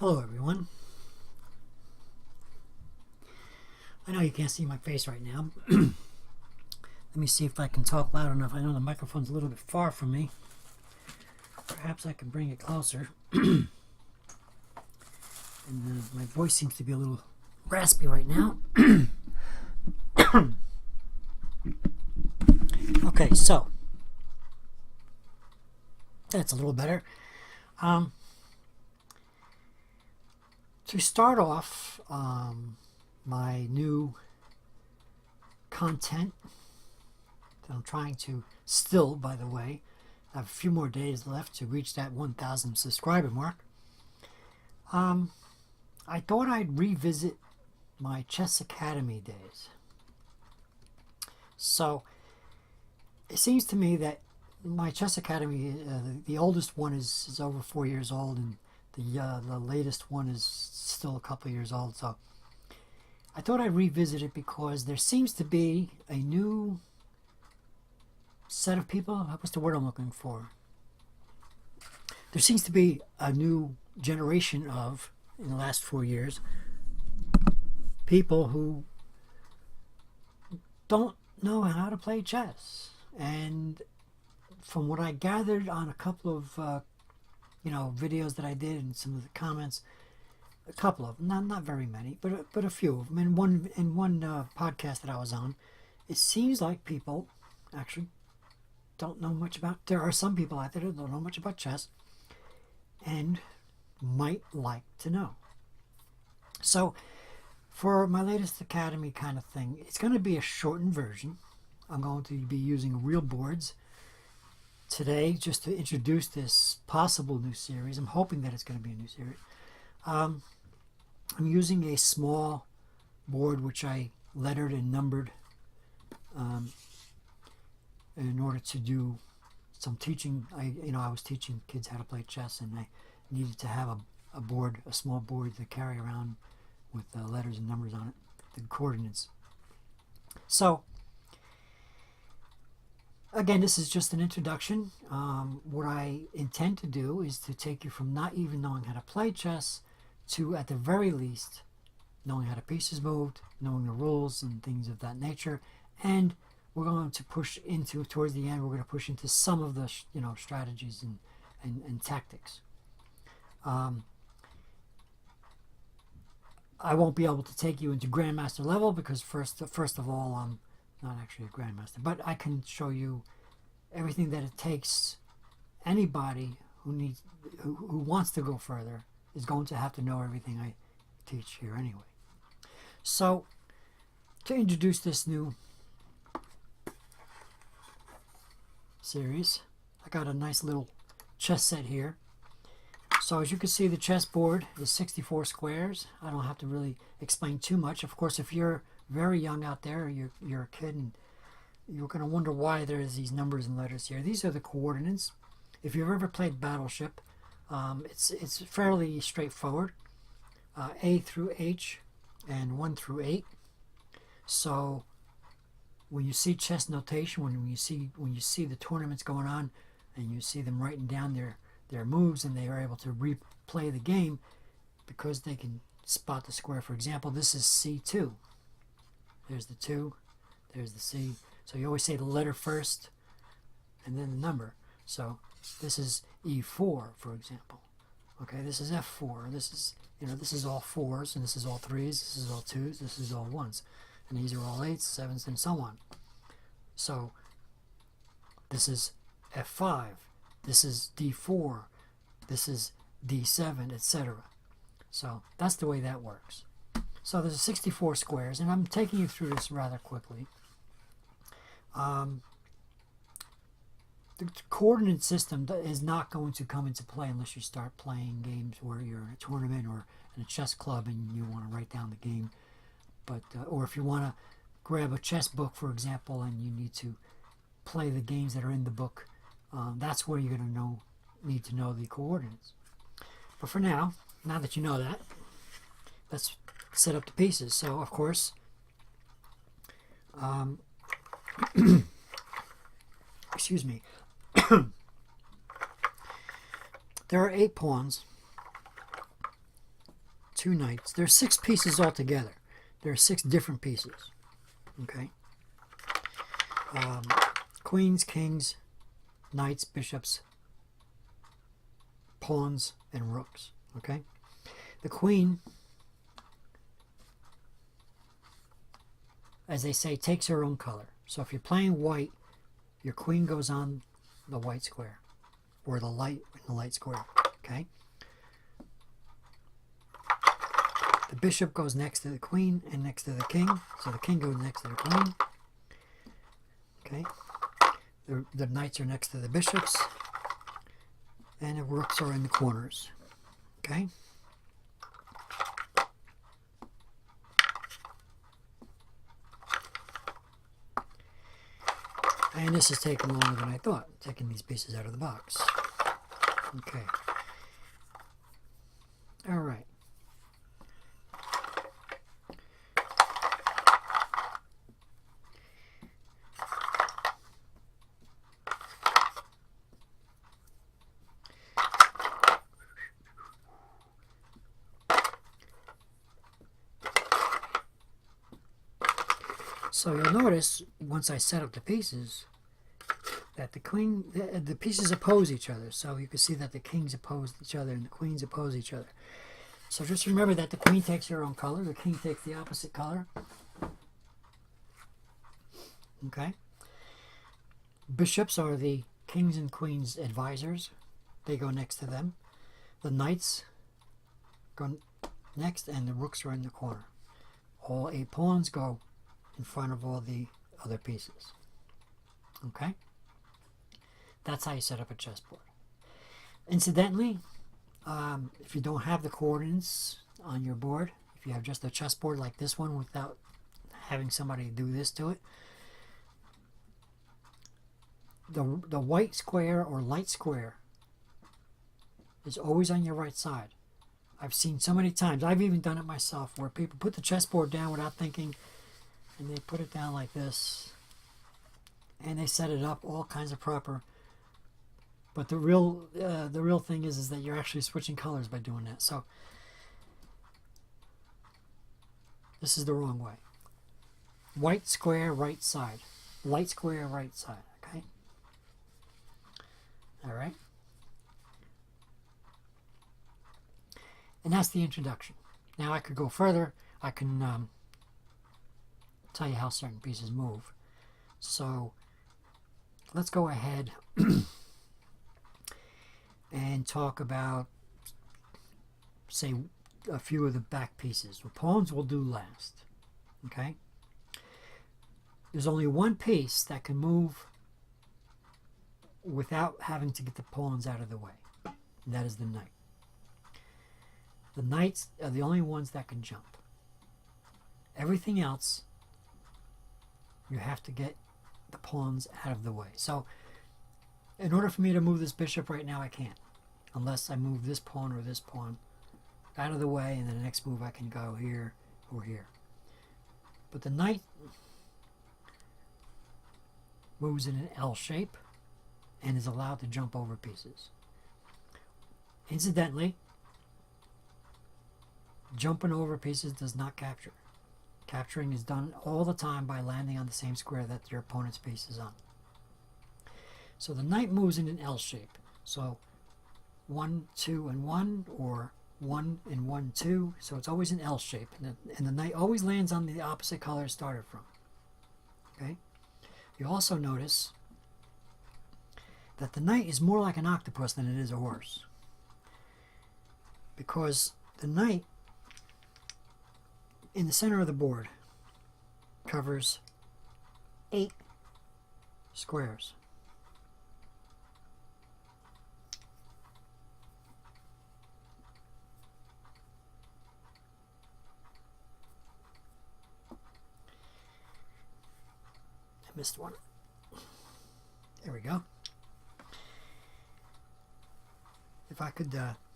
Hello everyone. I know you can't see my face right now. Let me see if I can talk loud enough. I know the microphone's a little bit far from me. Perhaps I can bring it closer. And my voice seems to be a little raspy right now. Okay, so that's a little better. To start off, my new content that I'm trying to still, by the way, I have a few more days left to reach that 1,000 subscriber mark. I thought I'd revisit my Chess Academy days. So it seems to me that my Chess Academy, the oldest one is over 4 years old, and the latest one is still a couple of years old. So I thought I'd revisit it because there seems to be a new set of people. What's the word I'm looking for? There seems to be a new generation of, in the last 4 years, people who don't know how to play chess. And from what I gathered on a couple of videos that I did and some of the comments, a couple of them, not very many, but a few of them. In one podcast that I was on, it seems like people actually don't know much about. There are some people out there that don't know much about chess, and might like to know. So, for my latest academy kind of thing, it's going to be a shortened version. I'm going to be using real boards today just to introduce this possible new series. I'm hoping that it's going to be a new series. I'm using a small board which I lettered and numbered in order to do some teaching. I was teaching kids how to play chess, and I needed to have a board, a small board to carry around with letters and numbers on it, the coordinates. So again, this is just an introduction. What I intend to do is to take you from not even knowing how to play chess to, at the very least, knowing how the pieces moved, knowing the rules and things of that nature. And we're going to push into, towards the end, we're going to push into some of the strategies and tactics. I won't be able to take you into Grandmaster level because first of all, I'm not actually a Grandmaster, but I can show you everything that it takes. Anybody who wants to go further is going to have to know everything I teach here anyway. So, to introduce this new series, I got a nice little chess set here. So as you can see, the chessboard is 64 squares. I don't have to really explain too much. Of course, if you're very young out there, you're a kid, and you're going to wonder why there's these numbers and letters here. These are the coordinates. If you've ever played Battleship, it's fairly straightforward. A through H and 1 through 8. So when you see chess notation, when you see the tournaments going on, and you see them writing down their moves, and they are able to replay the game because they can spot the square. For example, this is C2. There's the 2, there's the C. So you always say the letter first and then the number. So this is E4, for example. Okay, this is F4. This is all 4s, and this is all 3s, this is all 2s, this is all 1s. And these are all 8s, 7s, and so on. So this is F5. This is D4, this is D7, etc. So that's the way that works. So there's 64 squares, and I'm taking you through this rather quickly. The coordinate system is not going to come into play unless you start playing games where you're in a tournament or in a chess club and you want to write down the game. But or if you want to grab a chess book, for example, and you need to play the games that are in the book, that's where you're going to need to know the coordinates. But for now that you know that, let's set up the pieces. So, of course, excuse me, there are 8 pawns 2 knights. There's 6 pieces altogether. There are 6 different pieces. Okay. Queens, kings, knights, bishops, pawns, and rooks. Okay. The queen, as they say, takes her own color. So if you're playing white, your queen goes on the white square, or the light square. Okay. The bishop goes next to the queen and next to the king, so the king goes next to the queen. Okay. The knights are next to the bishops, and the rooks are in the corners. Okay. And this is taking longer than I thought, taking these pieces out of the box. Okay. All right. So you'll notice, once I set up the pieces, that the pieces oppose each other. So you can see that the kings oppose each other and the queens oppose each other. So just remember that the queen takes her own color, the king takes the opposite color. Okay. Bishops are the kings and queens advisors. They go next to them. The knights go next, and the rooks are in the corner. All 8 pawns go in front of all the other pieces. Okay? That's how you set up a chessboard. Incidentally, if you don't have the coordinates on your board, if you have just a chessboard like this one without having somebody do this to it, the white square or light square is always on your right side. I've seen so many times, I've even done it myself, where people put the chessboard down without thinking, and they put it down like this, and they set it up all kinds of proper. But the real thing is that you're actually switching colors by doing that. So this is the wrong way. White square, right side. Light square, right side. Okay. All right. And that's the introduction. Now I could go further. I can tell you how certain pieces move. So let's go ahead and talk about, say, a few of the back pieces. The pawns will do last. Okay? There's only one piece that can move without having to get the pawns out of the way. And that is the knight. The knights are the only ones that can jump. Everything else, you have to get the pawns out of the way. So, in order for me to move this bishop right now, I can't. Unless I move this pawn or this pawn out of the way, and then the next move I can go here or here. But the knight moves in an L shape and is allowed to jump over pieces. Incidentally, jumping over pieces does not capture. Capturing is done all the time by landing on the same square that your opponent's piece is on. So the knight moves in an L shape. So 1, 2, and 1, or 1 and 1, 2. So it's always an L shape. And the knight always lands on the opposite color it started from. Okay? You also notice that the knight is more like an octopus than it is a horse. Because the knight in the center of the board covers 8 squares. I missed one. There we go. If I could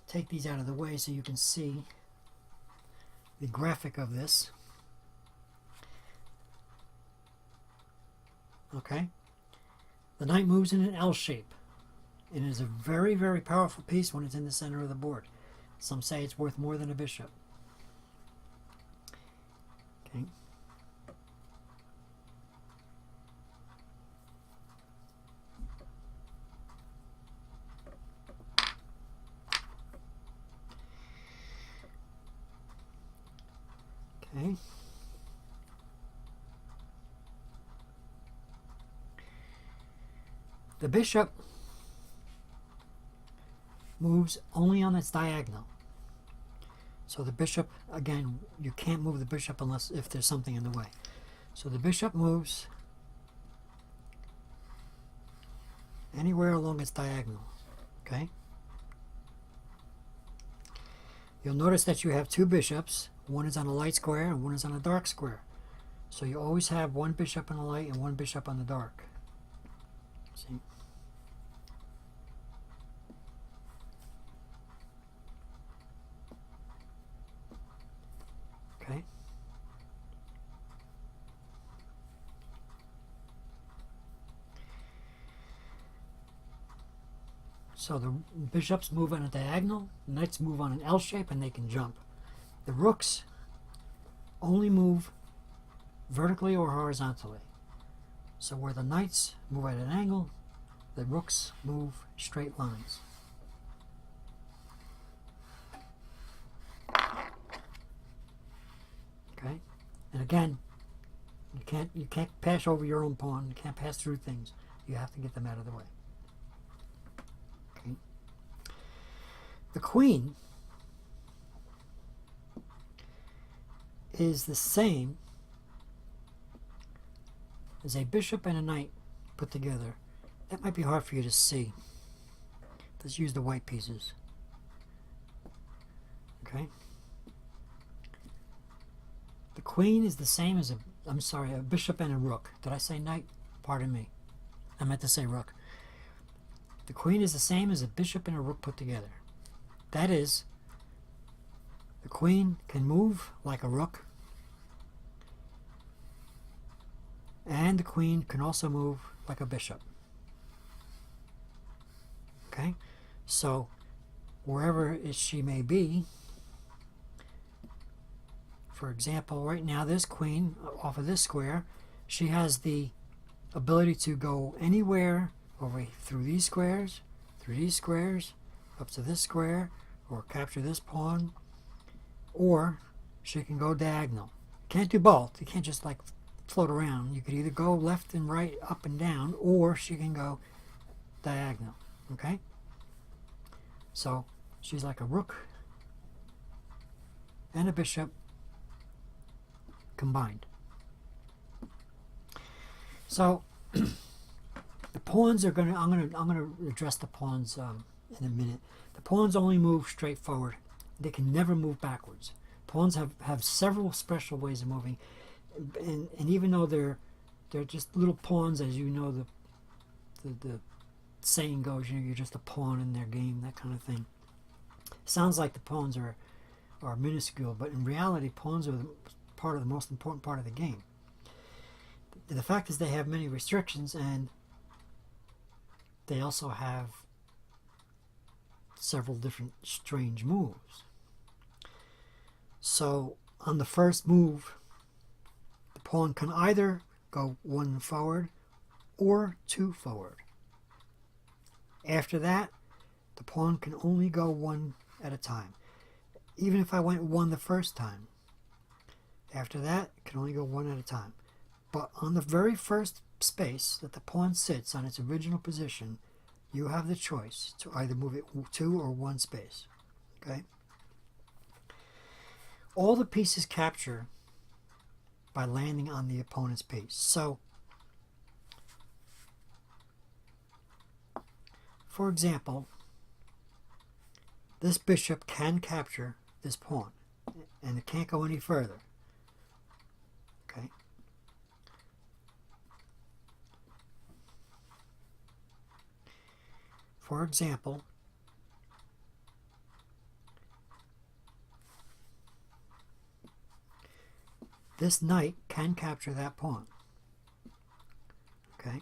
take these out of the way so you can see the graphic of this. Okay. The knight moves in an L shape. It is a very, very powerful piece when it's in the center of the board. Some say it's worth more than a bishop. Okay. Okay. The bishop moves only on its diagonal. So the bishop, again, you can't move the bishop unless if there's something in the way. So the bishop moves anywhere along its diagonal. Okay? You'll notice that you have two bishops. One is on a light square and one is on a dark square. So you always have one bishop on the light and one bishop on the dark. See? Okay? So the bishops move on a diagonal, the knights move on an L shape, and they can jump. The rooks only move vertically or horizontally. So where the knights move at an angle, the rooks move straight lines. Okay? And again, you can't pass over your own pawn. You can't pass through things. You have to get them out of the way. Okay? The queen is the same as a bishop and a knight put together. That might be hard for you to see. Let's use the white pieces. Okay? The queen is the same as a bishop and a rook. Did I say knight? Pardon me. I meant to say rook. The queen is the same as a bishop and a rook put together. That is, the queen can move like a rook, and the queen can also move like a bishop. Okay? So, wherever she may be, for example, right now this queen off of this square, she has the ability to go anywhere over through these squares, up to this square, or capture this pawn, or she can go diagonal. Can't do both. You can't just like float around. You could either go left and right, up and down, or she can go diagonal. Okay? So she's like a rook and a bishop combined. So the pawns are I'm gonna address the pawns in a minute. The pawns only move straight forward. They can never move backwards. Pawns have several special ways of moving, and even though they're just little pawns, as you know, the saying goes, you know, you're just a pawn in their game, that kind of thing. Sounds like the pawns are minuscule, but in reality, pawns are part of the most important part of the game. The fact is they have many restrictions, and they also have several different strange moves. So on the first move, the pawn can either go one forward or two forward. After that, the pawn can only go one at a time. Even if I went one the first time, after that, it can only go one at a time. But on the very first space that the pawn sits on its original position, you have the choice to either move it two or one space. Okay? All the pieces capture by landing on the opponent's piece. So, for example, this bishop can capture this pawn, and it can't go any further. Okay? For example, this knight can capture that pawn. Okay?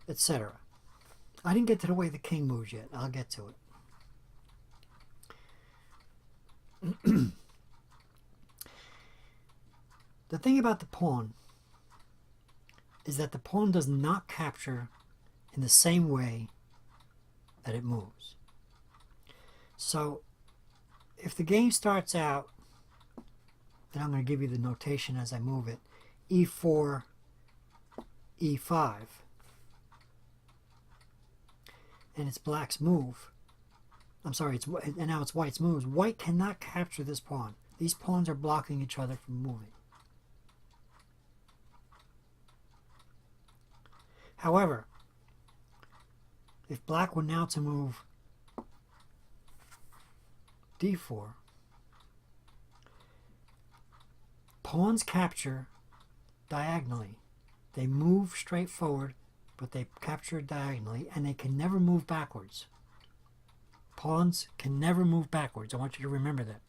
Etc. I didn't get to the way the king moves yet. I'll get to it. The thing about the pawn is that the pawn does not capture in the same way that it moves. So if the game starts out, and I'm going to give you the notation as I move it, e4, e5, and it's black's move, I'm sorry, and now it's white's moves, white cannot capture this pawn. These pawns are blocking each other from moving. However, if black were now to move d4, pawns capture diagonally. They move straight forward, but they capture diagonally, and they can never move backwards. Pawns can never move backwards. I want you to remember that.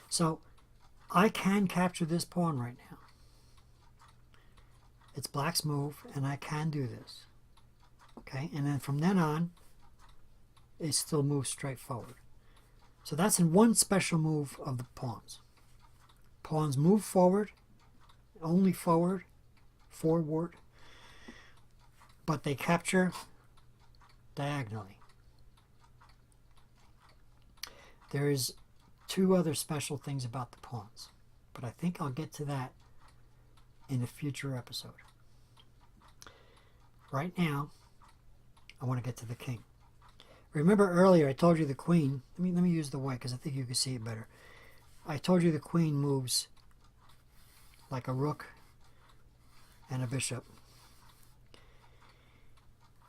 So I can capture this pawn right now. It's black's move, and I can do this. Okay, and then from then on, it still moves straight forward. So that's in one special move of the pawns. Pawns move forward, only forward, but they capture diagonally. There is two other special things about the pawns, but I think I'll get to that in a future episode. Right now, I want to get to the king. Remember earlier I told you the queen, let me use the white because I think you can see it better. I told you the queen moves like a rook and a bishop.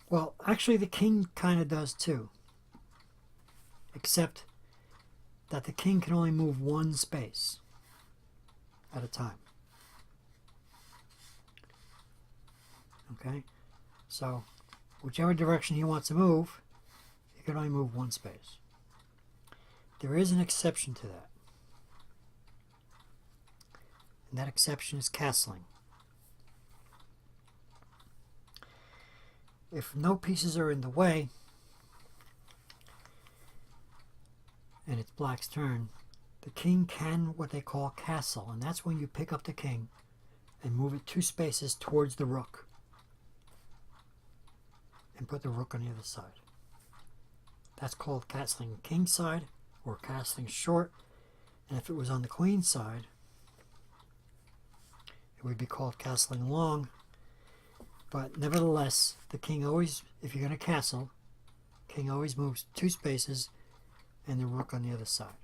Well, actually the king kind of does too, except that the king can only move one space at a time. Okay, so whichever direction he wants to move, he can only move one space. There is an exception to that, and that exception is castling. If no pieces are in the way, and it's black's turn, the king can what they call castle, and that's when you pick up the king and move it 2 spaces towards the rook and put the rook on the other side. That's called castling king side or castling short, and if it was on the queen side, it would be called castling long. But nevertheless, the king always, if you're going to castle, king always moves 2 spaces and the rook on the other side.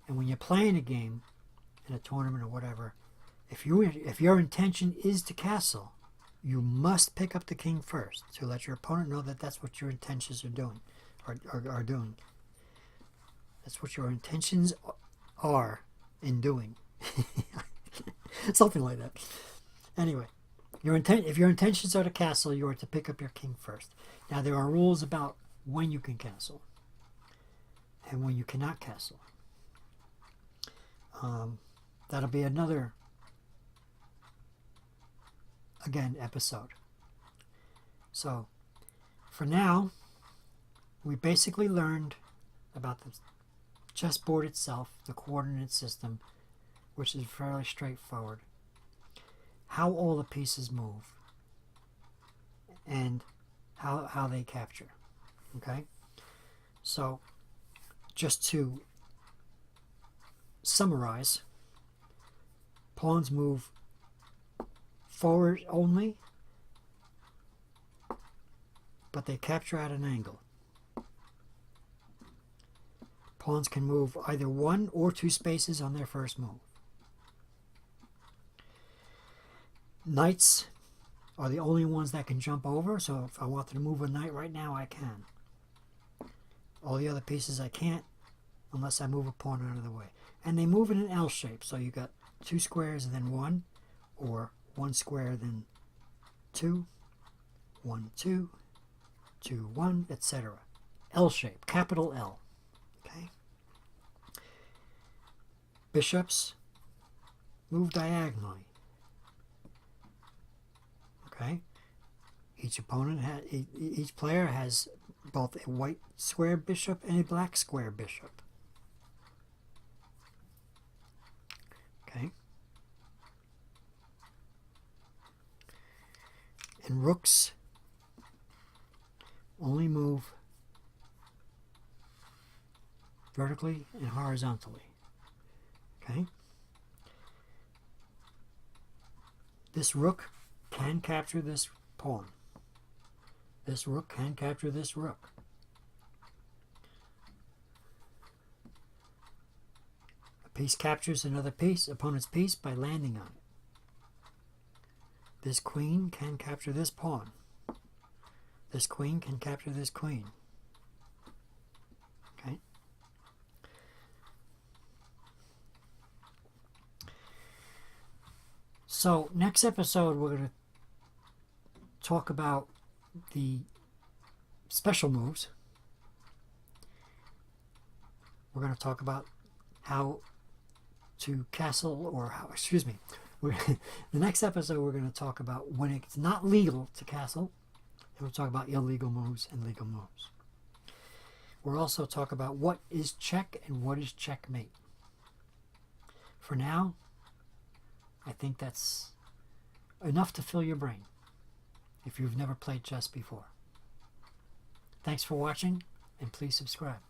And when you're playing a game in a tournament or whatever, if your intention is to castle, you must pick up the king first to let your opponent know that that's what your intentions are doing. Are doing. That's what your intentions are in doing. Something like that. Anyway, if your intentions are to castle, you are to pick up your king first. Now there are rules about when you can castle and when you cannot castle. That'll be another, again, episode. So for now, we basically learned about the chessboard itself, the coordinate system, which is fairly straightforward, how all the pieces move, and how they capture. Okay? So, just to summarize, pawns move forward only, but they capture at an angle. Pawns can move either 1 or 2 spaces on their first move. Knights are the only ones that can jump over, so if I wanted to move a knight right now, I can. All the other pieces I can't, unless I move a pawn out of the way. And they move in an L shape, so you got 2 squares and then 1, or 1 square then 2, 1, 2, 2, 1, etc. L shape, capital L. Okay. Bishops move diagonally. Okay. Each player has both a white square bishop and a black square bishop. And rooks only move vertically and horizontally. Okay? This rook can capture this pawn. This rook can capture this rook. A piece captures another piece, opponent's piece, by landing on it. This queen can capture this pawn. This queen can capture this queen. Okay? So, next episode, we're going to talk about the special moves. We're going to talk about how to castle, or how, excuse me, the next episode we're going to talk about when it's not legal to castle, and we'll talk about illegal moves and legal moves. We'll also talk about what is check and what is checkmate. For now, I think that's enough to fill your brain if you've never played chess before. Thanks for watching, and please subscribe.